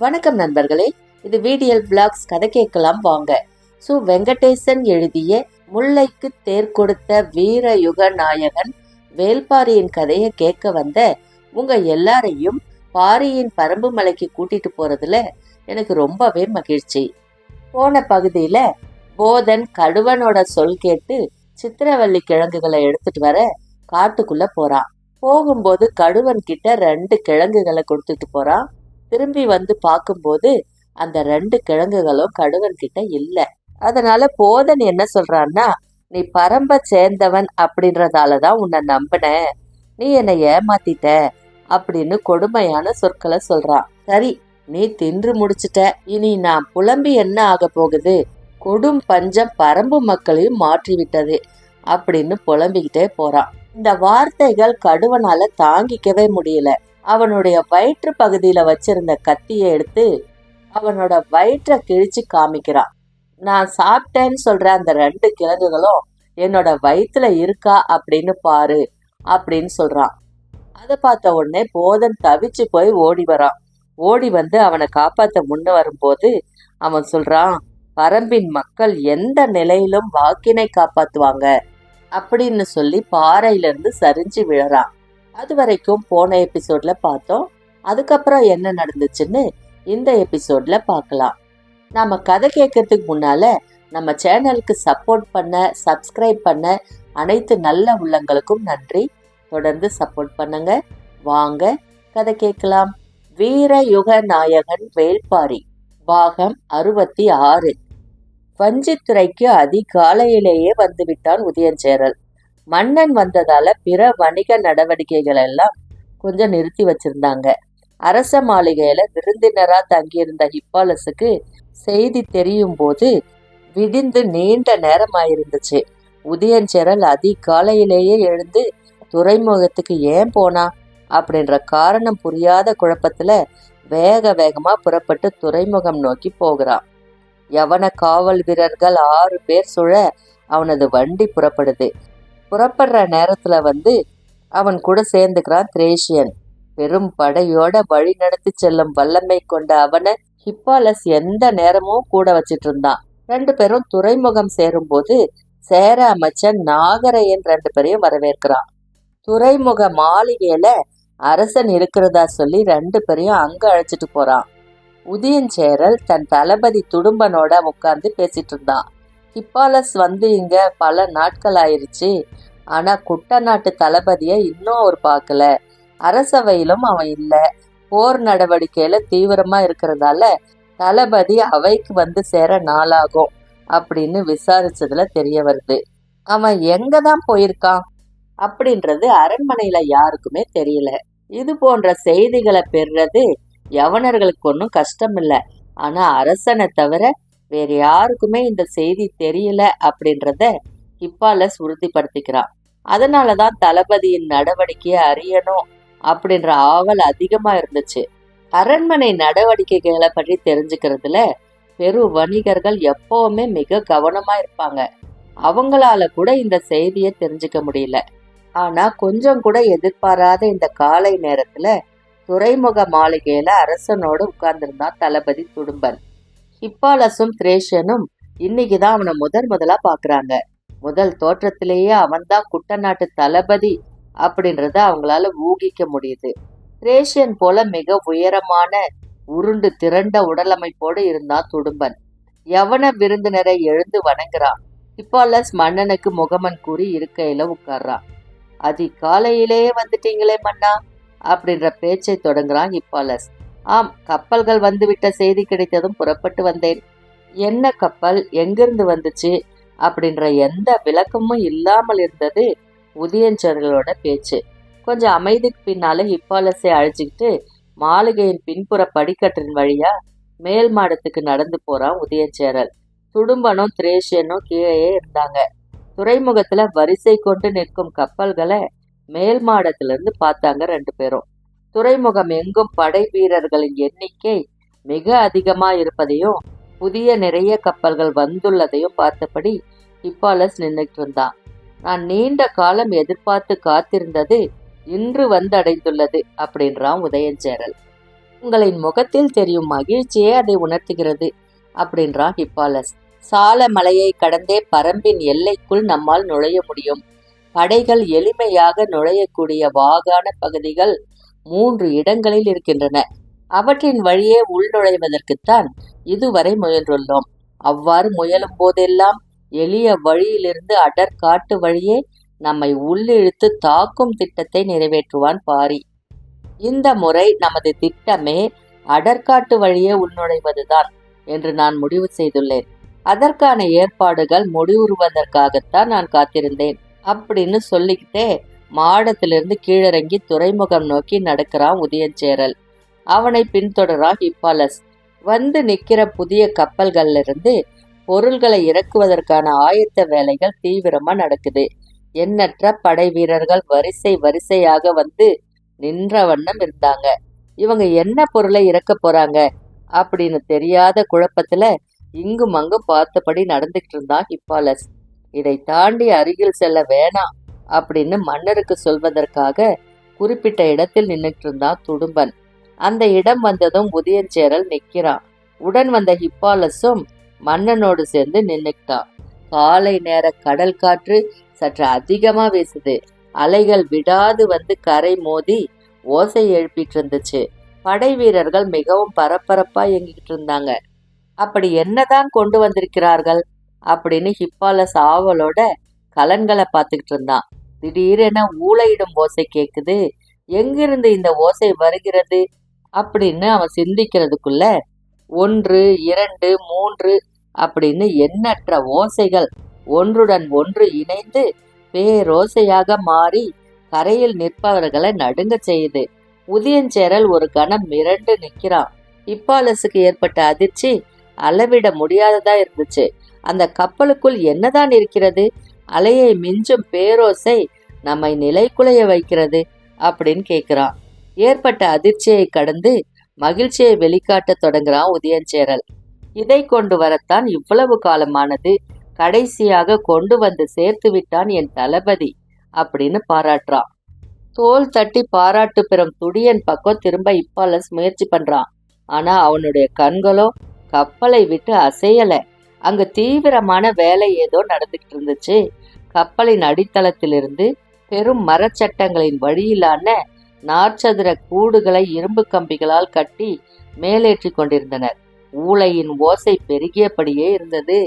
வணக்கம் நண்பர்களே, இது VDL Vlogs. கதை கேட்கலாம் வாங்க. வெங்கடேசன் எழுதிய முல்லைக்கு தேர் கொடுத்த வீர யுக நாயகன் வேள்பாரியின் கதையை கேட்க வந்த உங்க எல்லாரையும் பாரியின் பரம்பு மலைக்கு கூட்டிட்டு போறதுல எனக்கு ரொம்பவே மகிழ்ச்சி. போன பகுதியில போதன் கடுவனோட சொல் கேட்டு சித்திரவள்ளி கிழங்குகளை எடுத்துட்டு வர காட்டுக்குள்ள போறான். போகும்போது கடுவன் கிட்ட 2 கிழங்குகளை கொடுத்துட்டு போறான். திரும்பி வந்து பார்க்கும்போது அந்த 2 கிழங்குகளும் கடுவன் கிட்ட இல்ல. அதனால போதன் என்ன சொல்றான்னா, நீ பரம்ப சேர்ந்தவன் அப்படின்றதாலதான் உன்னை நம்பின, நீ என்னை ஏமாத்திட்ட அப்படின்னு கொடுமையான சொற்களை சொல்றான். சரி, நீ தின்று முடிச்சிட்ட, இனி நான் புலம்பி என்ன ஆக போகுது, கொடும் பஞ்சம் பரம்பு மக்களையும் மாற்றிவிட்டது அப்படின்னு புலம்பிக்கிட்டே போறான். இந்த வார்த்தைகள் கடுவனால தாங்கிக்கவே முடியல. அவனுடைய வயிற்று பகுதியில வச்சிருந்த கத்தியை எடுத்து அவனோட வயிற்றை கிழிச்சு காமிக்கிறான். நான் சாப்பிட்டேன்னு சொல்ற அந்த 2 கிழங்குகளும் என்னோட வயிற்றுல இருக்கா அப்படின்னு பாரு அப்படின்னு சொல்றான். அதை பார்த்த உடனே போதன் தவிச்சு போய் ஓடி வரான். ஓடி வந்து அவனை காப்பாற்ற முன்ன வரும்போது அவன் சொல்றான், பரம்பின் மக்கள் எந்த நிலையிலும் வாக்கினை காப்பாத்துவாங்க அப்படின்னு சொல்லி பாறையிலிருந்து சரிஞ்சு விழறான். அது வரைக்கும் போன எபிசோட்ல பார்த்தோம். அதுக்கப்புறம் என்ன நடந்துச்சுன்னு இந்த எபிசோட்ல பார்க்கலாம். நாம கதை கேட்கறதுக்கு முன்னால நம்ம சேனலுக்கு சப்போர்ட் பண்ண, சப்ஸ்கிரைப் பண்ண அனைத்து நல்ல உள்ளங்களுக்கும் நன்றி. தொடர்ந்து சப்போர்ட் பண்ணுங்க. வாங்க கதை கேட்கலாம். வீர யுக நாயகன் வேள்பாரி, பாகம் 66. வஞ்சித்துறைக்கு அதிகாலையிலேயே வந்துவிட்டான் உதயஞ்சேரல். மன்னன் வந்ததால பிற வணிக நடவடிக்கைகள் எல்லாம் கொஞ்சம் நிறுத்தி வச்சிருந்தாங்க. அரச மாளிகையில விருந்தினரா தங்கியிருந்த ஹிப்பாலஸுக்கு செய்தி தெரியும் போது விடிந்து நீண்ட நேரமாயிருந்துச்சு. உதயஞ்சேரல் அதிகாலையிலேயே எழுந்து துறைமுகத்துக்கு ஏன் போனா அப்படின்ற காரணம் புரியாத குழப்பத்துல வேக வேகமா புறப்பட்டு துறைமுகம் நோக்கி போகிறான். யவன காவல் வீரர்கள் 6 பேர் சுழ அவனது வண்டி புறப்படுது. புறப்படுற நேரத்துல வந்து அவன் கூட சேர்ந்துக்கிறான் திரேஷியன். பெரும் படையோட வழி நடத்தி செல்லும் வல்லமை கொண்ட அவனை ஹிப்பாலஸ் எந்த நேரமும் கூட வச்சிட்டு இருந்தான். 2 பேரும் துறைமுகம் சேரும் போது சேர அமைச்சன் நாகரையன் 2 பேரையும் வரவேற்கிறான். துறைமுக மாளிகையில அரசன் இருக்கிறதா சொல்லி 2 பேரையும் அங்க அழைச்சிட்டு போறான். உதயஞ்சேரல் தன் தளபதி துடும்பனோட உட்கார்ந்து பேசிட்டு இருந்தான். ஹிப்பாலஸ் வந்து இங்க பல நாட்கள் ஆயிருச்சு, ஆனா குட்டநாட்டு தளபதிய இன்னும் அவர் பார்க்கல, அரசவையிலும் அவன் இல்ல, போர் நடவடிக்கையில தீவிரமா இருக்கிறதால தளபதி அவைக்கு வந்து சேர நாளாகும் அப்படின்னு விசாரிச்சதுல தெரிய வருது. அவன் எங்கதான் போயிருக்கான் அப்படின்றது அரண்மனையில யாருக்குமே தெரியல. இது போன்ற செய்திகளை பெறுறது யவனர்களுக்கு ஒன்றும் கஷ்டம் இல்லை. ஆனா அரசனை தவிர வேற யாருக்குமே இந்த செய்தி தெரியல அப்படின்றத ஹிப்பாலஸ் உறுதிப்படுத்திக்கிறான். அதனாலதான் தளபதியின் நடவடிக்கையை அறியணும் அப்படின்ற ஆவல் அதிகமா இருந்துச்சு. அரண்மனை நடவடிக்கைகளை பற்றி தெரிஞ்சுக்கிறதுல பெரு வணிகர்கள் எப்பவுமே மிக கவனமா இருப்பாங்க. அவங்களால கூட இந்த செய்தியை தெரிஞ்சுக்க முடியல. ஆனா கொஞ்சம் கூட எதிர்பாராத இந்த காலை நேரத்துல துறைமுக மாளிகையில அரசனோடு உட்கார்ந்திருந்தான் தளபதி துடும்பன். ஹிப்பாலஸும் திரேஷனும் இன்னைக்குதான் அவனை முதலா பாக்குறாங்க. முதல் தோற்றத்திலேயே அவன்தான் குட்டநாட்டு தளபதி அப்படின்றத அவங்களால ஊகிக்க முடியுது. திரேஷியன் போல மிக உயரமான உருண்டு திரண்ட உடலமைப்போடு இருந்தான் துடும்பன். யவன விருந்தினரை எழுந்து வணங்குறான். ஹிப்பாலஸ் மன்னனுக்கு முகமன் கூறி இருக்கையில உட்கார்றான். அதிகாலையிலேயே வந்துட்டீங்களே மன்னா அப்படின்ற பேச்சை தொடங்குறான் ஹிப்பாலஸ். ஆம், கப்பல்கள் வந்துவிட்ட செய்தி கிடைத்ததும் புறப்பட்டு வந்தேன். என்ன கப்பல், எங்கிருந்து வந்துச்சு அப்படின்ற எந்த விளக்கமும் இல்லாமல் இருந்தது உதயஞ்சேரலோட பேச்சு. கொஞ்சம் அமைதிக்கு பின்னால ஹிப்பாலஸை அழைச்சிக்கிட்டு மாளிகையின் பின்புற படிக்கட்டின் வழியா மேல் மாடத்துக்கு நடந்து போறான் உதயஞ்சேரல். துடும்பனும் திரேஷியனும் கீழே இருந்தாங்க. துறைமுகத்துல வரிசை கொண்டு நிற்கும் கப்பல்களை மேல் மாடத்திலிருந்து பார்த்தாங்க 2 பேரும். துறைமுகம் எங்கும் படை வீரர்களின் எண்ணிக்கை மிக அதிகமா இருப்பதையும் புதிய நிறைய கப்பல்கள் வந்துள்ளதையும் பார்த்தபடி ஹிப்பாலஸ் நின்றுட்டு இருந்தான். நான் நீண்ட காலம் எதிர்பார்த்து காத்திருந்தது இன்று வந்தடைந்துள்ளது அப்படின்றான் உதயஞ்சேரல். உங்களின் முகத்தில் தெரியும் மகிழ்ச்சியே அதை உணர்த்துகிறது அப்படின்றான் ஹிப்பாலஸ். சால மலையை கடந்தே பரம்பின் எல்லைக்குள் நம்மால் நுழைய முடியும். படைகள் எளிமையாக நுழையக்கூடிய வாகான பகுதிகள் 3 இடங்களில் இருக்கின்றன. அவற்றின் வழியே உள்நுழைவதற்குத்தான் இதுவரை முயன்றுள்ளோம். அவ்வாறு முயலும் போதெல்லாம் எளிய வழியிலிருந்து அடர் காட்டு வழியே நம்மை உள்ளிழுத்து தாக்கும் திட்டத்தை நிறைவேற்றுவான் பாரி. இந்த முறை நமது திட்டமே அடற்காட்டு வழியே உள்நுழைவதுதான் என்று நான் முடிவு செய்துள்ளேன். அதற்கான ஏற்பாடுகள் முடிவுறுவதற்காகத்தான் நான் காத்திருந்தேன் அப்படின்னு சொல்லிக்கிட்டே மாடத்திலிருந்து கீழிறங்கி துறைமுகம் நோக்கி நடக்கிறான் உதயஞ்சேரல். அவனை பின்தொடரான் ஹிப்பாலஸ். வந்து நிற்கிற புதிய கப்பல்கள்ல இருந்து பொருள்களை இறக்குவதற்கான ஆயத்த வேலைகள் தீவிரமா நடக்குது. எண்ணற்ற படை வீரர்கள் வரிசை வரிசையாக வந்து நின்ற வண்ணம் இருந்தாங்க. இவங்க என்ன பொருளை இறக்க போறாங்க அப்படின்னு தெரியாத குழப்பத்துல இங்கும் அங்கும் பார்த்தபடி நடந்துகிட்டு இருந்தான் ஹிப்பாலஸ். இதை தாண்டி அருகில் செல்ல வேணாம் அப்படின்னு மன்னருக்கு சொல்வதற்காக குறிப்பிட்ட இடத்தில் நின்றுட்டு இருந்தான் துடும்பன். அந்த இடம் வந்ததும் உதயஞ்சேரல் நிற்கிறான். உடன் வந்த ஹிப்பாலஸும் மன்னனோடு சேர்ந்து நின்னுக்கிட்டான். காலை நேர கடல் காற்று சற்று அதிகமா வீசுது. அலைகள் விடாது வந்து கரை மோதி ஓசை எழுப்பிட்டு இருந்துச்சு. படை வீரர்கள் மிகவும் பரபரப்பா இயங்கிட்டு இருந்தாங்க. அப்படி என்னதான் கொண்டு வந்திருக்கிறார்கள் அப்படின்னு ஹிப்பாலஸ் ஆவலோட கலன்களை பார்த்துக்கிட்டு இருந்தான். திடீரென ஊளையிடும் ஓசை கேக்குது. எங்கிருந்து இந்த ஓசை வருகிறது அப்படின்னு அவன் சிந்திக்கிறதுக்குள்ள 1, 2, 3 அப்படின்னு எண்ணற்ற ஓசைகள் ஒன்றுடன் ஒன்று இணைந்து பேரோசையாக மாறி கரையில் நிற்பவர்களை நடுங்க செய்யுது. உதயஞ்சேரல் ஒரு கணம் மிரண்டு நிற்கிறான். ஹிப்பாலஸுக்கு ஏற்பட்ட அதிர்ச்சி அளவிட முடியாததா இருந்துச்சு. அந்த கப்பலுக்குள் என்னதான் இருக்கிறது? அலையை மிஞ்சும் பேரோசை நம்மை நிலைக்குலைய வைக்கிறது அப்படின்னு கேட்கிறான். ஏற்பட்ட அதிர்ச்சியை கடந்து மகிழ்ச்சியை வெளிக்காட்ட தொடங்குறான் உதயஞ்சேரல். இதை கொண்டு வரத்தான் இவ்வளவு காலமானது. கடைசியாக கொண்டு வந்து சேர்த்து விட்டான் என் தளபதி அப்படின்னு பாராட்டுறான். தோல் தட்டி பாராட்டு பெறும் துடியன் பக்கம் திரும்ப ஹிப்பாலஸ் முயற்சி பண்றான். ஆனா அவனுடைய கண்களோ கப்பலை விட்டு அசையல. அங்கு தீவிரமான வேலை ஏதோ நடந்துகிட்டு இருந்துச்சு. கப்பலின் அடித்தளத்திலிருந்து பெரும் மரச்சட்டங்களின் வழியிலான நாற்சதுர கூடுகளை இரும்பு கம்பிகளால் கட்டி மேலேற்றி கொண்டிருந்தனர். ஊளையின் ஓசை பெருகியபடியே இருந்தது.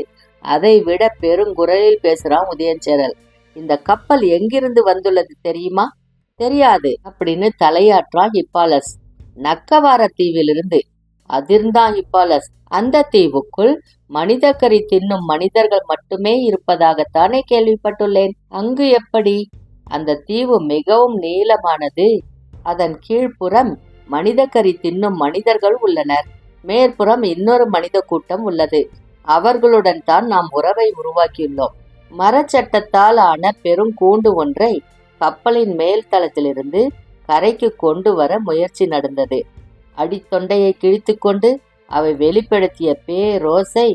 அதை விட பெருங்குரலில் பேசுறான் உதயஞ்சேரல். இந்த கப்பல் எங்கிருந்து வந்துள்ளது தெரியுமா? தெரியாது அப்படின்னு தலையாற்றான் ஹிப்பாலஸ். நக்கவார தீவிலிருந்து. அதிர்ந்தான் ஹிப்பாலஸ். அந்த தீவுக்குள் மனித கறி தின்னும் மனிதர்கள் மட்டுமே இருப்பதாகத்தானே கேள்விப்பட்டுள்ளேன். அங்கு எப்படி? அந்த தீவு மிகவும் நீளமானது. அதன் கீழ்ப்புறம் மனித கறி தின்னும் மனிதர்கள் உள்ளனர். மேற்புறம் இன்னொரு மனித கூட்டம் உள்ளது. அவர்களுடன் தான் நாம் உறவை உருவாக்கியுள்ளோம். மரச்சட்டத்தால் ஆன பெருங்கூண்டு ஒன்றை கப்பலின் மேல் தளத்திலிருந்து கரைக்கு கொண்டு வர முயற்சி நடந்தது. அடித்தொண்டையை கிழித்து கொண்டு அவை வெளிப்படுத்திய பேரோசை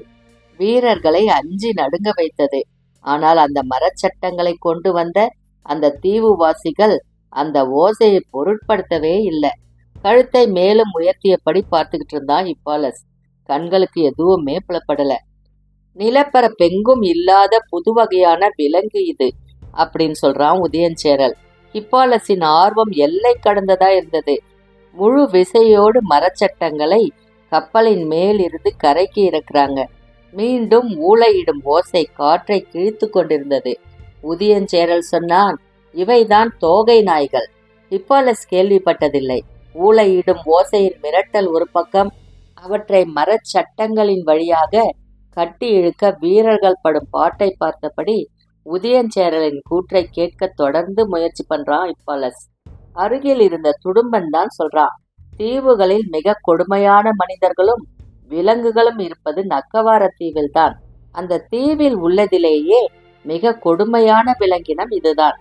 வீரர்களை அஞ்சி நடுங்க வைத்தது. ஆனால் அந்த மரச்சட்டங்களை கொண்டு வந்த அந்த தீவுவாசிகள் அந்த ஓசையை பொருட்படுத்தவே இல்லை. கழுத்தை மேலும் உயர்த்தியபடி பார்த்துக்கிட்டு இருந்தான் ஹிப்பாலஸ். கண்களுக்கு எதுவுமே புலப்படல. நிலப்பரப்பெங்கும் இல்லாத புது வகையான விலங்கு இது அப்படின்னு சொல்றான் உதயஞ்சேரல். ஹிப்பாலஸின் ஆர்வம் எல்லை கடந்ததா இருந்தது. முழு விசையோடு மரச்சட்டங்களை கப்பலின் மேல் இருந்து கரைக்கு இறக்குறாங்க. மீண்டும் ஊளையிடும் ஓசை காற்றை கிழித்து கொண்டிருந்தது. உதயஞ்சேரல் சொன்னான், இவைதான் தோகை நாய்கள். ஹிப்பாலஸ் கேள்விப்பட்டதில்லை. ஊளையிடும் ஓசையின் மிரட்டல் ஒரு பக்கம், அவற்றை மரச்சட்டங்களின் வழியாக கட்டி இழுக்க வீரர்கள் படும் பாட்டை பார்த்தபடி உதயஞ்சேரலின் கூற்றை கேட்க தொடர்ந்து முயற்சி பண்றான் ஹிப்பாலஸ். அருகில் இருந்த துடும்பன் தான் சொல்றான், தீவுகளில் மிக கொடுமையான மனிதர்களும் விலங்குகளும் இருப்பது நக்கவார தீவில் தான். அந்த தீவில் உள்ளதிலேயே மிக கொடுமையான விலங்கினம் இதுதான்.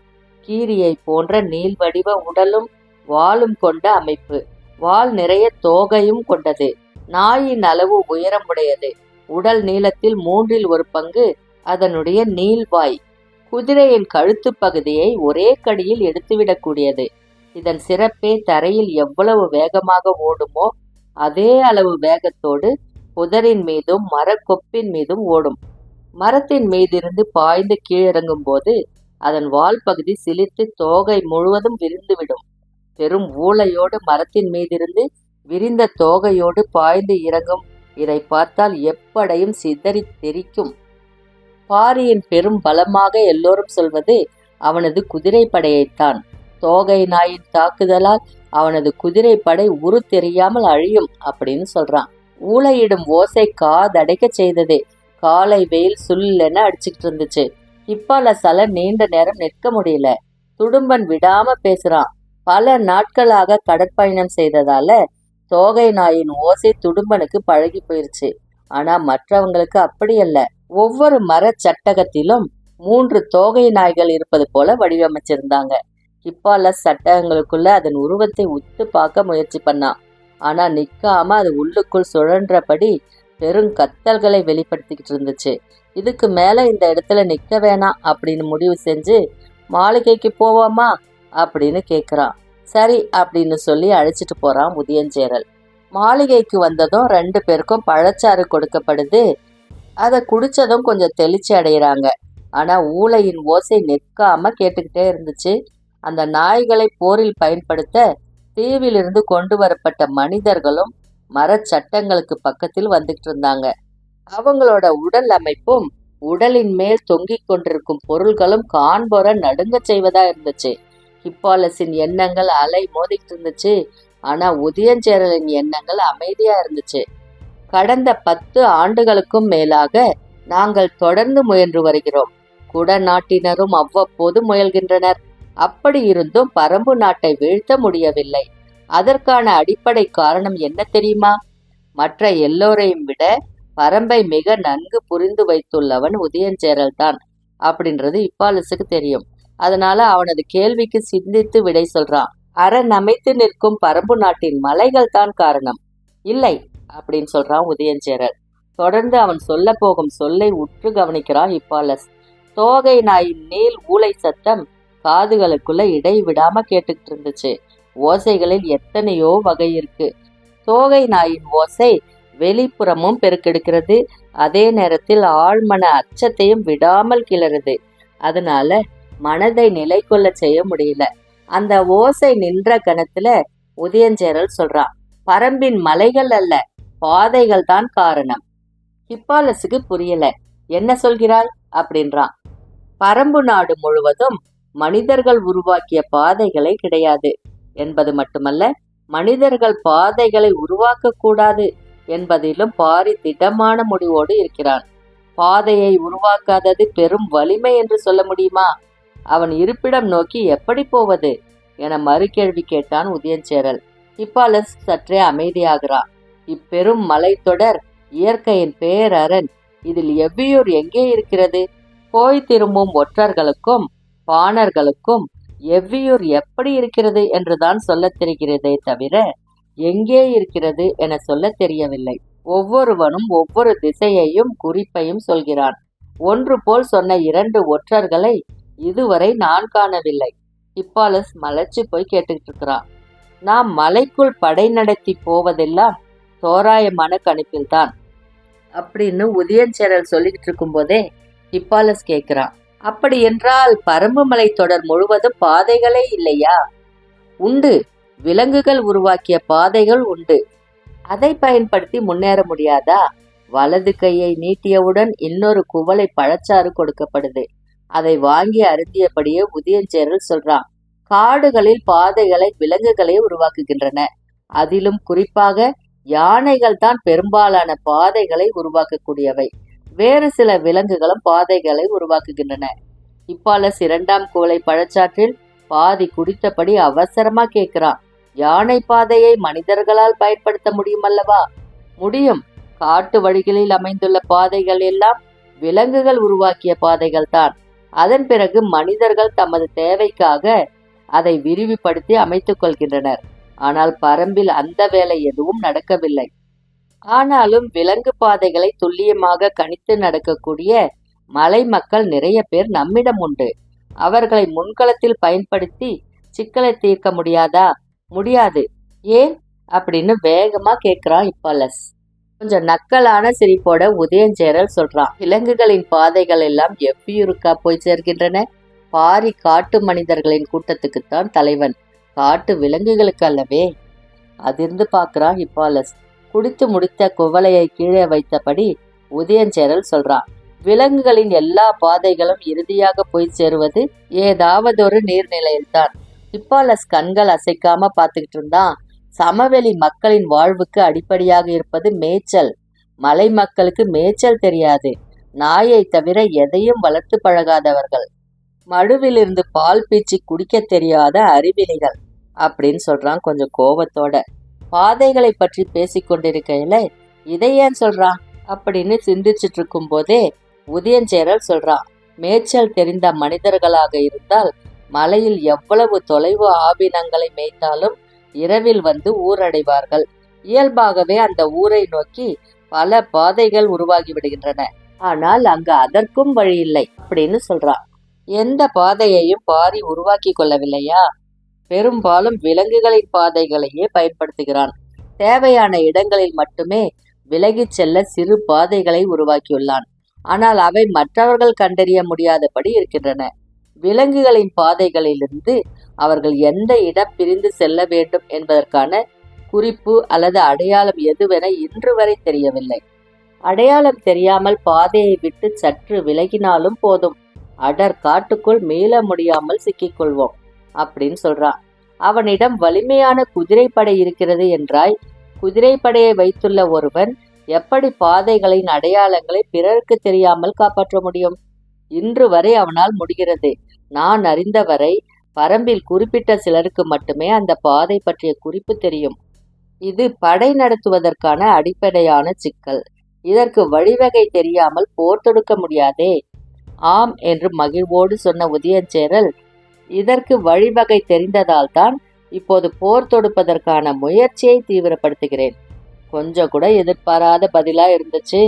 கீரியை போன்ற நீள்வடிவ உடலும் வாலும் கொண்ட அமைப்பு. வால் நிறைய தோகையும் கொண்டது. நாயின் அளவு உயரமுடையது. உடல் நீளத்தில் 1/3 பங்கு அதனுடைய நீள்வாய். குதிரையின் கழுத்து பகுதியை ஒரே கடியில் எடுத்துவிடக்கூடியது. இதன் சிறப்பே தரையில் எவ்வளவு வேகமாக ஓடுமோ அதே அளவு வேகத்தோடு புதரின் மீதும் மரக்கொப்பின் மீதும் ஓடும். மரத்தின் மீதிருந்து பாய்ந்து கீழிறங்கும் போது அதன் வால் பகுதி சிலிர்த்து தோகை முழுவதும் விரிந்துவிடும். பெரும் ஊளையோடு மரத்தின் மீதிருந்து விரிந்த தோகையோடு பாய்ந்து இறங்கும். இதை பார்த்தால் எப்படையும் சிதறி தெரிக்கும். பாரியின் பெரும் பலமாக எல்லோரும் சொல்வது அவனது குதிரைப்படையைத்தான். தோகை நாயின் தாக்குதலால் அவனது குதிரைப்படை உரு தெரியாமல் அழியும் அப்படின்னு சொல்றான். ஊளையிடும் ஓசை காதடைக்க செய்தது. காலை வெயில் சுல்லென அடிச்சுக்கிட்டு இருந்துச்சு. ஹிப்பாலஸால நீண்ட நேரம் நிற்க முடியல. துடும்பன் விடாம பேசுறான். பல நாட்களாக கடற்பயணம் செய்ததால தோகை நாயின் ஓசை துடும்பனுக்கு பழகி போயிருச்சு. ஆனா மற்றவங்களுக்கு அப்படியல்ல. ஒவ்வொரு மர சட்டகத்திலும் 3 தோகை நாய்கள் இருப்பது போல வடிவமைச்சிருந்தாங்க. ஹிப்பாலஸ் சட்டகங்களுக்குள்ள அதன் உருவத்தை உத்து பார்க்க முயற்சி பண்ணான். ஆனா நிக்காம அது உள்ளுக்குள் சுழன்றபடி பெருங்கத்தல்களை வெளிப்படுத்திக்கிட்டு இருந்துச்சு. இதுக்கு மேல இந்த இடத்துல நிக்க வேணாம் அப்படின்னு முடிவு செஞ்சு மாளிகைக்கு போவோமா அப்படின்னு கேக்குறான். சரி அப்படின்னு சொல்லி அழைச்சிட்டு போறான் உதயஞ்சேரல். மாளிகைக்கு வந்ததும் 2 பேருக்கும் பழச்சாறு கொடுக்கப்படுது. அதை குடிச்சதும் கொஞ்சம் தெளிச்சு அடையிறாங்க. ஆனா ஊளையின் ஓசை நிற்காம கேட்டுக்கிட்டே இருந்துச்சு. அந்த நாய்களை போரில் பயன்படுத்த தீவிலிருந்து கொண்டு வரப்பட்ட மனிதர்களும் மரச்சட்டங்களுக்கு பக்கத்தில் வந்துகிட்டு இருந்தாங்க. அவங்களோட உடல் அமைப்பும் உடலின் மேல் தொங்கிக் கொண்டிருக்கும் பொருள்களும் காண்போர நடுங்க செய்வதா இருந்துச்சு. ஹிப்பாலஸின் எண்ணங்கள் அலை மோதிக்கிட்டு இருந்துச்சு. ஆனா உதயஞ்சேரலின் எண்ணங்கள் அமைதியா இருந்துச்சு. கடந்த 10 ஆண்டுகளுக்கும் மேலாக நாங்கள் தொடர்ந்து முயன்று வருகிறோம். குட நாட்டினரும் அவ்வப்போது முயல்கின்றனர். அப்படி இருந்தும் பரம்பு நாட்டை வீழ்த்த முடியவில்லை. அதற்கான அடிப்படை காரணம் என்ன தெரியுமா? மற்ற எல்லோரையும் விட பரம்பை மிக நன்கு புரிந்து வைத்துள்ளவன் உதயஞ்சேரல் தான் அப்படின்றது ஹிப்பாலஸுக்கு தெரியும். அதனால அவனது கேள்விக்கு சிந்தித்து விடை சொல்றான். அரணமைத்து நிற்கும் பரம்பு நாட்டின் மலைகள் தான் காரணம். இல்லை அப்படின்னு சொல்றான் உதயஞ்சேரல். தொடர்ந்து அவன் சொல்ல போகும் சொல்லை உற்று கவனிக்கிறான் ஹிப்பாலஸ். தோகை நாயின் நீள் ஊளை சத்தம் காதுகளுக்குள்ள இடைவிடாம கேட்டுக்கிட்டு இருந்துச்சு. ஓசைகளில் எத்தனையோ வகை இருக்கு. தோகை நாயின் ஓசை வெளிப்புறமும் பெருக்கெடுக்கிறது. அதே நேரத்தில் ஆழ்மன அச்சத்தையும் விடாமல் கிளறுது. அதனால மனதை நிலை கொள்ள செய்ய முடியல. அந்த ஓசை நின்ற கணத்துல உதயஞ்சேரல் சொல்றான், பரம்பின் மலைகள் அல்ல, பாதைகள் தான் காரணம். ஹிப்பாலஸுக்கு புரியல. என்ன சொல்கிறாய் அப்படின்றான். பரம்பு நாடு முழுவதும் மனிதர்கள் உருவாக்கிய பாதைகளை கிடையாது என்பது மட்டுமல்ல, மனிதர்கள் பாதைகளை உருவாக்க கூடாது என்பதிலும் பாரி திடமான முடிவோடு இருக்கிறான். பாதையை உருவாக்காதது பெரும் வலிமை என்று சொல்ல முடியுமா? அவன் இருப்பிடம் நோக்கி எப்படி போவது என மறுகேள்வி கேட்டான் உதயஞ்சேரல். ஹிப்பாலஸ் சற்றே அமைதியாகிறான். இப்பெரும் மலைத்தொடர் இயற்கையின் பேரரண். இதில் எவ்வியூர் எங்கே இருக்கிறது? போய் திரும்பும் ஒற்றர்களுக்கும் பாணர்களுக்கும் எவ்வியூர் எப்படி இருக்கிறது என்றுதான் சொல்ல தெரிகிறதே தவிர எங்கே இருக்கிறது என சொல்ல தெரியவில்லை. ஒவ்வொருவனும் ஒவ்வொரு திசையையும் குறிப்பையும் சொல்கிறான். ஒன்று போல் சொன்ன 2 ஒற்றர்களை இதுவரை நான் காணவில்லை. ஹிப்பாலஸ் மலைச்சு போய் கேட்டுக்கிட்டு இருக்கிறான். நாம் மலைக்குள் படை நடத்தி போவதெல்லாம் தோராயமான கணிப்பில்தான் அப்படின்னு உதயஞ்சேரல் சொல்லிக்கிட்டு இருக்கும் போதே ஹிப்பாலஸ் கேட்கிறான். அப்படி என்றால் பரம்பு மலை தொடர் முழுவதும் பாதைகளே இல்லையா? உண்டு. விலங்குகள் உருவாக்கிய பாதைகள் உண்டு. அதை பயன்படுத்தி முன்னேற முடியாதா? வலது கையை நீட்டியவுடன் இன்னொரு குவளை பழச்சாறு கொடுக்கப்படுது. அதை வாங்கி அருந்தியபடியே உதயஞ்சேரல் சொல்றான். காடுகளில் பாதைகளை விலங்குகளே உருவாக்குகின்றன. அதிலும் குறிப்பாக யானைகள் தான் பெரும்பாலான பாதைகளை உருவாக்கக்கூடியவை. வேறு சில விலங்குகளும் பாதைகளை உருவாக்குகின்றன. ஹிப்பாலஸ் 2ஆம் குவளை பழச்சாற்றில் பாதி குடித்தபடி அவசரமா கேட்கிறான். யானை பாதையை மனிதர்களால் பயன்படுத்த முடியும் அல்லவா? முடியும். காட்டு வழிகளில் அமைந்துள்ள பாதைகள் எல்லாம் விலங்குகள் உருவாக்கிய பாதைகள் தான். அதன் பிறகு மனிதர்கள் தமது தேவைக்காக அதை விரிவுபடுத்தி அமைத்துக் கொள்கின்றனர். ஆனால் பரம்பில் அந்த வேலை எதுவும் நடக்கவில்லை. ஆனாலும் விலங்கு பாதைகளை துல்லியமாக கணித்து நடக்கக்கூடிய மலை மக்கள் நிறைய பேர் நம்மிடம் உண்டு. அவர்களை முன்களத்தில் பயன்படுத்தி சிக்கலை தீர்க்க முடியாதா? முடியாது. ஏன் அப்படின்னு வேகமா கேக்குறான் ஹிப்பாலஸ். கொஞ்சம் நக்கலான சிரிப்போட உதயஞ்சேரல் சொல்றான், விலங்குகளின் பாதைகள் எல்லாம் எவ்வியூருக்கா போய் சேர்க்கின்றன? பாரி காட்டு மனிதர்களின் கூட்டத்துக்குத்தான் தலைவன், காட்டு விலங்குகளுக்கு அல்லவே. அதிர்ந்து பார்க்கிறான் ஹிப்பாலஸ். குடித்து முடித்த குவளையை கீழே வைத்தபடி உதயஞ்சேரல் சொல்றான், விலங்குகளின் எல்லா பாதைகளும் இறுதியாக போய் சேருவது ஏதாவது ஒரு நீர்நிலையில்தான். ஹிப்பாலஸ் கண்கள் அசைக்காம பார்த்துக்கிட்டு இருந்தான். சமவெளி மக்களின் வாழ்வுக்கு அடிப்படையாக இருப்பது மேய்ச்சல். மலை மக்களுக்கு மேய்ச்சல் தெரியாது. நாயை தவிர எதையும் வளர்த்து பழகாதவர்கள். மடுவிலிருந்து பால் பீச்சி குடிக்க தெரியாத அறிவிலிகள் அப்படின்னு சொல்றான் கொஞ்சம் கோபத்தோட. பாதைகளை பற்றி பேசிக்கொண்டிருக்கையில இதை ஏன் சொல்றான் அப்படின்னு சிந்திச்சுட்டு இருக்கும் போதே உதயஞ்சேரல் சொல்றான், மேய்ச்சல் தெரிந்த மனிதர்களாக இருந்தால் மலையில் எவ்வளவு தொலைவு ஆபினங்களை மேய்த்தாலும் இரவில் வந்து ஊரடைவார்கள். இயல்பாகவே அந்த ஊரை நோக்கி பல பாதைகள் உருவாகி விடுகின்றன. ஆனால் அங்கு அதற்கும் வழி இல்லை அப்படின்னு சொல்றான். எந்த பாதையையும் பாரி உருவாக்கி கொள்ளவில்லையா? பெரும்பாலும் விலங்குகளின் பாதைகளையே பயன்படுத்துகிறான். தேவையான இடங்களில் மட்டுமே விலகிச் செல்ல சிறு பாதைகளை உருவாக்கியுள்ளான். ஆனால் அவை மற்றவர்கள் கண்டறிய முடியாதபடி இருக்கின்றன. விலங்குகளின் பாதைகளிலிருந்து அவர்கள் எந்த இடம் பிரிந்து செல்ல வேண்டும் என்பதற்கான குறிப்பு அல்லது அடையாளம் எதுவென இன்று வரை தெரியவில்லை. அடையாளம் தெரியாமல் பாதையை விட்டு சற்று விலகினாலும் போதும், அடர் காட்டுக்குள் மீள முடியாமல் சிக்கிக்கொள்வோம் அப்படின்னு சொல்றான். அவனிடம் வலிமையான குதிரைப்படை இருக்கிறது என்றாய். குதிரைப்படையை வைத்துள்ள ஒருவன் எப்படி பாதைகளின் அடையாளங்களை பிறருக்கு தெரியாமல் காப்பாற்ற முடியும்? இன்று வரை அவனால் முடிகிறது. நான் அறிந்தவரை பரம்பில் குறிப்பிட்ட சிலருக்கு மட்டுமே அந்த பாதை பற்றிய குறிப்பு தெரியும். இது படை நடத்துவதற்கான அடிப்படையான சிக்கல். இதற்கு வழிவகை தெரியாமல் போர் தொடுக்க முடியாதே. ஆம் என்று மகிழ்வோடு சொன்ன உதயஞ்சேரல், இதற்கு வழிவகை தெரிந்ததால் தான் இப்போது போர் தொடுப்பதற்கான முயற்சியை தீவிரப்படுத்துகிறேன். கொஞ்சம் கூட எதிர்பாராத பதிலா இருந்துச்சு.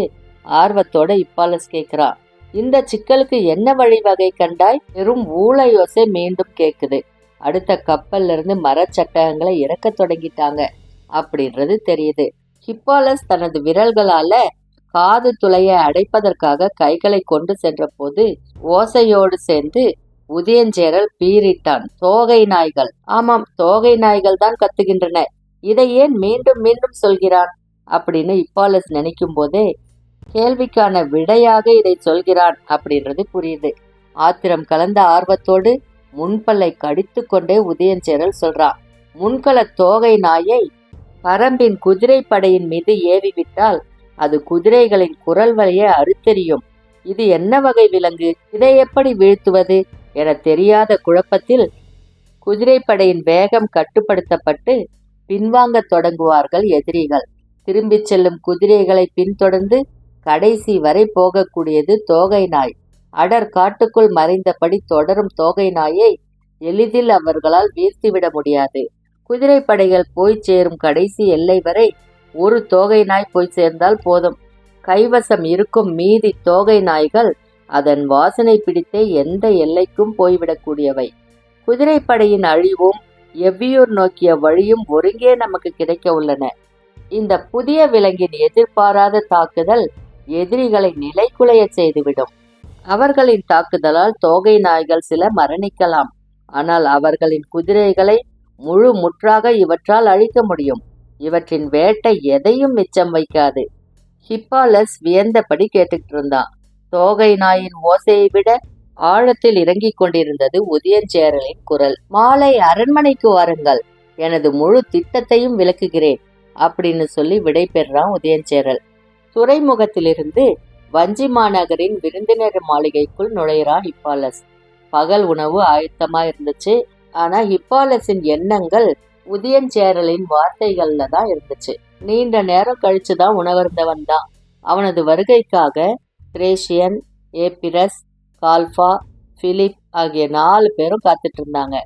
ஆர்வத்தோட ஹிப்பாலஸ் கேட்கிறான், இந்த சிக்கலுக்கு என்ன வழிவகை கண்டாய்? வெறும் ஊளையோசை மீண்டும் கேக்குது. அடுத்த கப்பல்ல இருந்து மரச்சட்டகங்களை இறக்க தொடங்கிட்டாங்க அப்படின்றது தெரியுது. ஹிப்பாலஸ் தனது விரல்களால காது துளையை அடைப்பதற்காக கைகளை கொண்டு சென்ற போது ஓசையோடு சேர்ந்து உதயஞ்சேரல் பீரிட்டான். தோகை நாய்கள், ஆமாம் தோகை நாய்கள் தான் கத்துகின்றன. இதை ஏன் மீண்டும் மீண்டும் சொல்கிறான் அப்படின்னு ஹிப்பாலஸ் நினைக்கும் போதே கேள்விக்கான விடையாக இதை சொல்கிறான் அப்படின்றது புரியுது. ஆத்திரம் கலந்த ஆர்வத்தோடு முன்பல்லை கடித்து கொண்டே உதயஞ்சேரல் சொல்றான், முன்கள தோகை நாயை பரம்பின் குதிரை படையின் மீது ஏவிவிட்டால் அது குதிரைகளின் குரல் வழியை அறுத்தெறியும். இது என்ன வகை விலங்கு? இதை எப்படி வீழ்த்துவது என தெரியாத குழப்பத்தில் குதிரைப்படையின் வேகம் கட்டுப்படுத்தப்பட்டு பின்வாங்க தொடங்குவார்கள் எதிரிகள். திரும்பிச் செல்லும் குதிரைகளை பின்தொடர்ந்து கடைசி வரை போகக்கூடியது தோகை நாய். அடர் காட்டுக்குள் மறைந்தபடி தொடரும் தோகை நாயை எளிதில் அவர்களால் வீழ்த்திவிட முடியாது. குதிரைப்படைகள் போய் சேரும் கடைசி எல்லை வரை ஒரு தோகை நாய் போய் சேர்ந்தால் போதும். கைவசம் இருக்கும் மீதி தோகை நாய்கள் அதன் வாசனை பிடித்தே எந்த எல்லைக்கும் போய்விடக்கூடியவை. குதிரைப்படையின் அழிவும் எவ்வியூர் நோக்கிய வழியும் ஒருங்கே நமக்கு கிடைக்க உள்ளன. இந்த புதிய விலங்கின் எதிர்பாராத தாக்குதல் எதிரிகளை நிலைகுலைய செய்துவிடும். அவர்களின் தாக்குதலால் தோகை நாய்கள் சில மரணிக்கலாம். ஆனால் அவர்களின் குதிரைகளை முழு முற்றாக இவற்றால் அழிக்க முடியும். இவற்றின் வேட்டை எதையும் மிச்சம் வைக்காது. ஹிப்பாலஸ் வியந்தபடி கேட்டுக்கிட்டு இருந்தான். தோகை நாயின் ஓசையை விட ஆழத்தில் இறங்கிக் கொண்டிருந்தது உதயஞ்சேரலின் குரல். மாலை அரண்மனைக்கு வாருங்கள், எனது முழு திட்டத்தையும் விளக்குகிறேன் அப்படின்னு சொல்லி விடை பெறான் உதயஞ்சேரல். துறைமுகத்திலிருந்து வஞ்சி மாநகரின் விருந்தினர் மாளிகைக்குள் நுழைகிறான் ஹிப்பாலஸ். பகல் உணவு ஆயத்தமா இருந்துச்சு. ஆனா ஹிப்பாலஸின் எண்ணங்கள் உதயஞ்சேரலின் வார்த்தைகள்ல தான் இருந்துச்சு. நீண்ட நேரம் கழிச்சுதான் உணவருந்தவன் தான். அவனது வருகைக்காக திரேஷியன், ஏப்பிரஸ், கால்பா, பிலிப் ஆகிய 4 பேரும் காத்துட்டு இருந்தாங்க.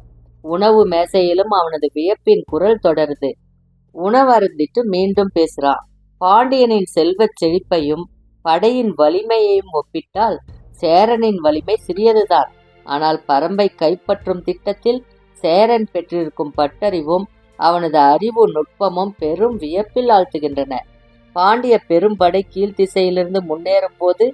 உணவு மேசையிலும் அவனது வியப்பின் குரல் தொடருது. உணவருந்திட்டு மீண்டும் பேசுறான். பாண்டியனின் செல்வச் செழிப்பையும் படையின் வலிமையையும் ஒப்பிட்டால் சேரனின் வலிமை சிறியதுதான். ஆனால் பரம்பை கைப்பற்றும் திட்டத்தில் சேரன் பெற்றிருக்கும் பட்டறிவும் அவனது அறிவு நுட்பமும் பெரும் வியப்பில் ஆழ்த்துகின்றன. பாண்டிய பெரும்படை கீழ்த்திசையிலிருந்து முன்னேறும் போது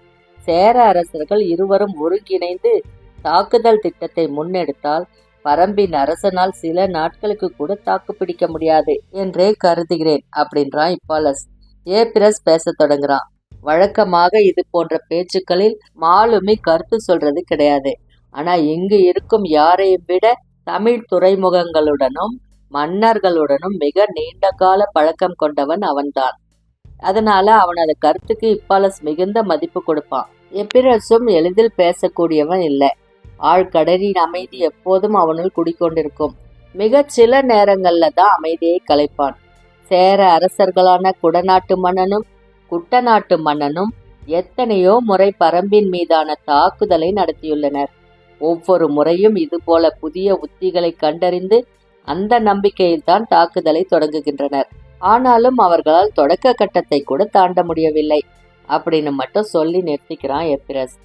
சேர அரசர்கள் இருவரும் ஒருங்கிணைந்து தாக்குதல் திட்டத்தை முன்னெடுத்தால் பரம்பின் அரசனால் சில நாட்களுக்கு கூட தாக்கு பிடிக்க முடியாது என்றே கருதுகிறேன் அப்படின்றான் இப்பாலஸ். ஏபிரஸ் பேசத் தொடங்குறான். வழக்கமாக இது போன்ற பேச்சுக்களில் மாலுமி கருத்து சொல்றது கிடையாது. ஆனா இங்கு இருக்கும் யாரையும் விட தமிழ் துறைமுகங்களுடனும் மன்னர்களுடனும் மிக நீண்ட கால பழக்கம் கொண்டவன் அவன்தான். அதனால அவனது கருத்துக்கு இப்பாலஸ் மிகுந்த மதிப்பு கொடுப்பான். எப்பிரஸும் எளிதில் பேசக்கூடியவன் இல்லை. ஆழ்கடலின் அமைதி எப்போதும் அவனுள் குடிக்கொண்டிருக்கும். மிக சில நேரங்கள்ல தான் அமைதியை கலைப்பான். சேர அரசர்களான குடநாட்டு மன்னனும் குட்டநாட்டு மன்னனும் எத்தனையோ முறை பரம்பின் மீதான தாக்குதலை நடத்தியுள்ளனர். ஒவ்வொரு முறையும் இதுபோல புதிய உத்திகளை கண்டறிந்து அந்த நம்பிக்கையில் தான் தாக்குதலை தொடங்குகின்றனர். ஆனாலும் அவர்களால் தொடக்க கட்டத்தை கூட தாண்ட முடியவில்லை அப்படின்னு மட்டும் சொல்லி நிறுத்திக்கிறான் எப்பிரஸ்.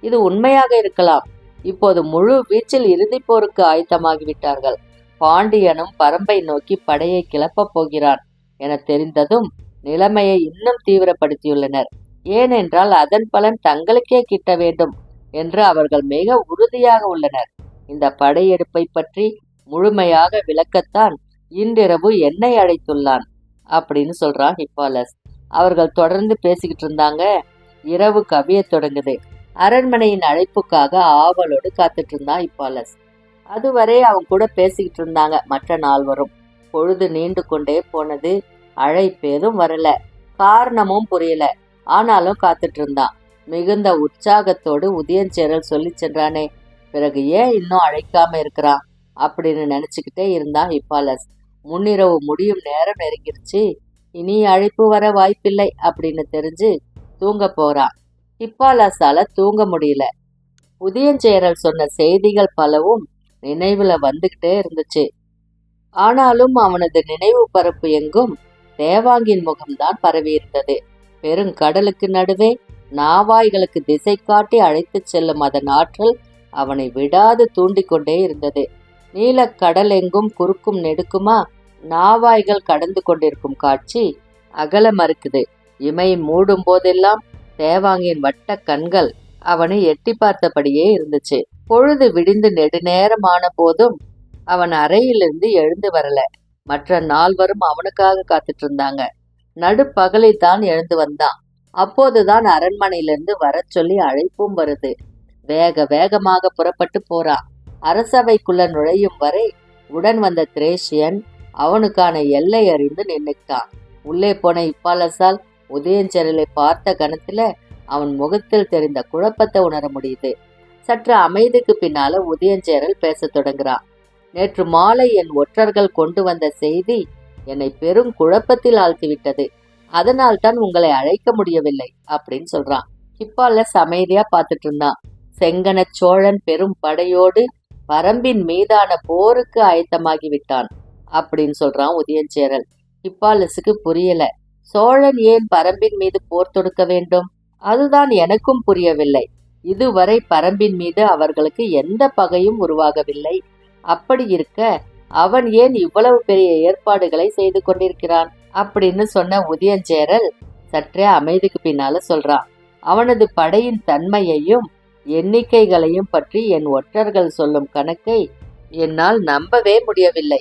இது உண்மையாக இருக்கலாம். இப்போது முழு வீச்சில் இறுதிப் போருக்கு ஆயத்தமாகிவிட்டார்கள். பாண்டியனும் பரம்பை நோக்கி படையை கிளப்பப் போகிறான் என தெரிந்ததும் நிலைமையை இன்னும் தீவிரப்படுத்தியுள்ளனர். ஏனென்றால் அதன் பலன் தங்களுக்கே கிட்ட வேண்டும் என்று அவர்கள் மிக உறுதியாக உள்ளனர். இந்த படையெடுப்பை பற்றி முழுமையாக விளக்கத்தான் இன்றிரவு என்னை அழைத்துள்ளான் அப்படின்னு சொல்றான் ஹிப்பாலஸ். அவர்கள் தொடர்ந்து பேசிக்கிட்டு இருந்தாங்க. இரவு கவிய தொடங்குது. அரண்மனையின் அழைப்புக்காக ஆவலோடு காத்துட்டு இருந்தான் ஹிப்பாலஸ். அதுவரை அவன் கூட பேசிக்கிட்டு இருந்தாங்க மற்ற நால்வரும். பொழுது நீண்டு கொண்டே போனது. அழைப்பேதும் வரல, காரணமும் புரியல. ஆனாலும் காத்துட்டு இருந்தான். மிகுந்த உற்சாகத்தோடு உதயஞ்சேரல் சொல்லி சென்றானே, பிறகு ஏன் இன்னும் அழைக்காம இருக்கிறான் அப்படின்னு நினைச்சுக்கிட்டே இருந்தான் ஹிப்பாலஸ். முன்னிரவு முடியும் நேரம் நெருங்கிருச்சு. இனி அழைப்பு வர வாய்ப்பில்லை அப்படின்னு தெரிஞ்சு தூங்க போறான். ஹிப்பாலஸால தூங்க முடியல. உதயஞ்சேரல் சொன்ன செய்திகள் பலவும் நினைவுல வந்துகிட்டே இருந்துச்சு. ஆனாலும் அவனது நினைவு பரப்பு எங்கும் தேவாங்கின் முகம்தான் பரவியிருந்தது. பெருங்கடலுக்கு நடுவே நாவாய்களுக்கு திசை காட்டி அழைத்து செல்லும் அதன் ஆற்றல் அவனை விடாது தூண்டிக்கொண்டே இருந்தது. நீலக்கடல் எங்கும் குறுக்கும் நெடுக்குமா நாவாய்கள் கடந்து கொண்டிருக்கும் காட்சி அகல மறுக்குது. இமை மூடும் போதெல்லாம் தேவாங்கின் வட்ட கண்கள் அவனை எட்டி பார்த்தபடியே இருந்துச்சு. பொழுது விடிந்து நெடுநேரமான போதும் அவன் அறையிலிருந்து எழுந்து வரல. மற்ற நால்வரும் அவனுக்காக காத்துட்டு இருந்தாங்க. நடுப்பகலில் தான் எழுந்து வந்தான். அப்போதுதான் அரண்மனையிலிருந்து வர சொல்லி அழைப்பும் வருது. வேக வேகமாக புறப்பட்டு போறான். அரசவைக்குள்ள நுழையும் வரை உடன் வந்த திரேஷியன் அவனுக்கான எல்லை அறிந்து நின்னுட்டான். உள்ளே போன இப்பாலசால் உதயஞ்சேரலை பார்த்த கணத்துல அவன் முகத்தில் தெரிந்த குழப்பத்தை உணர முடியுது. சற்று அமைதிக்கு பின்னால உதயஞ்சேரல் பேசத் தொடங்குறான். நேற்று மாலை என் ஒற்றர்கள் கொண்டு வந்த செய்தி என்னை பெரும் குழப்பத்தில் ஆழ்த்திவிட்டது. அதனால் தான் உங்களை அழைக்க முடியவில்லை அப்படின்னு சொல்றான். ஹிப்பாலஸ் அமைதியா பார்த்துட்டு இருந்தான். செங்கன சோழன் பெரும் படையோடு பரம்பின் மீதான போருக்கு ஆயத்தமாகி விட்டான் அப்படின்னு சொல்றான் உதயஞ்சேரல். ஹிப்பாலஸுக்கு புரியல. சோழன் ஏன் பரம்பின் மீது போர் தொடுக்க வேண்டும்? அதுதான் எனக்கும் புரியவில்லை. இதுவரை பரம்பின் மீது அவர்களுக்கு எந்த பகையும் உருவாகவில்லை. அப்படி இருக்க அவன் ஏன் இவ்வளவு பெரிய ஏற்பாடுகளை செய்து கொண்டிருக்கிறான் அப்படின்னு சொன்ன உதயஞ்சேரல் சற்றே அமைதிக்கு பின்னால சொல்றான். அவனது படையின் தன்மையையும் எண்ணிக்கைகளையும் பற்றி என் ஒற்றர்கள் சொல்லும் கணக்கை என்னால் நம்பவே முடியவில்லை.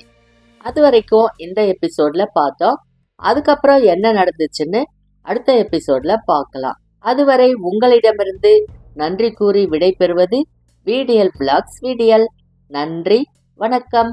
அது வரைக்கும் இந்த எபிசோட்ல பார்த்தோம். அதுக்கப்புறம் என்ன நடந்துச்சுன்னு அடுத்த எபிசோட்ல பார்க்கலாம். அதுவரை உங்களிடமிருந்து நன்றி கூறி விடை பெறுவது VDL Vlogs VDL. நன்றி, வணக்கம்.